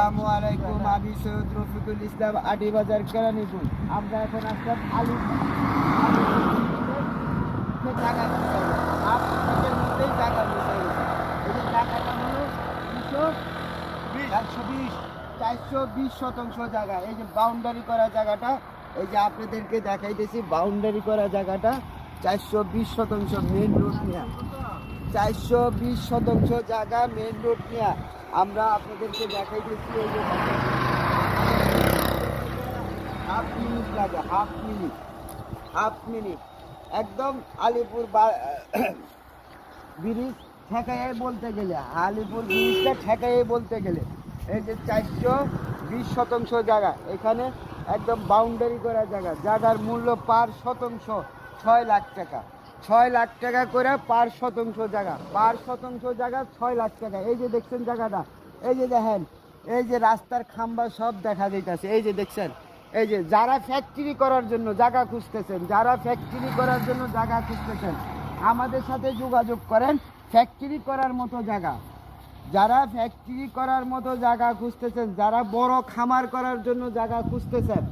আসসালামু আলাইকুম, আমি সৈয়দ রফিকুল ইসলাম, আটি বাজার কেরানীপুর। আমরা এখন আসলাম আলু টাকা আপনাদের মধ্যেই টাকা মিশে গেছে। এই যে টাকাটা হলো 420 শতাংশ জায়গা। এই যে বাউন্ডারি করা জায়গাটা, এই যে আপনাদেরকে দেখাইতেছি বাউন্ডারি করা জায়গাটা 420 শতাংশ মেন রোড নিয়ে, 420 শতাংশ জায়গা মেন রোড নিয়ে আমরা আপনাদেরকে দেখাইতেছি। এই যে হাফ মিনিট লাগে, হাফ মিনিট একদম আলিপুর ব্রিজ ঠেকাই বলতে গেলে, আলিপুর ব্রিজটা ঠেকাই বলতে গেলে এই যে 420 শতাংশ জায়গা, এখানে একদম বাউন্ডারি করা জায়গা। জায়গার মূল্য পার শতাংশ 6 লাখ টাকা, 6 লাখ টাকা করে পার শতাংশ জায়গা, 6 লাখ টাকা। এই যে দেখছেন জায়গাটা, এই যে দেখেন, এই যে রাস্তার খাম্বা সব দেখা যাইতেছে। এই যে দেখছেন, এই যে যারা ফ্যাক্টরি করার জন্য জায়গা খুঁজতেছেন, আমাদের সাথে যোগাযোগ করেন। ফ্যাক্টরি করার মতো জায়গা, যারা ফ্যাক্টরি করার মতো জায়গা খুঁজতেছেন, যারা বড় খামার করার জন্য জায়গা খুঁজতেছেন,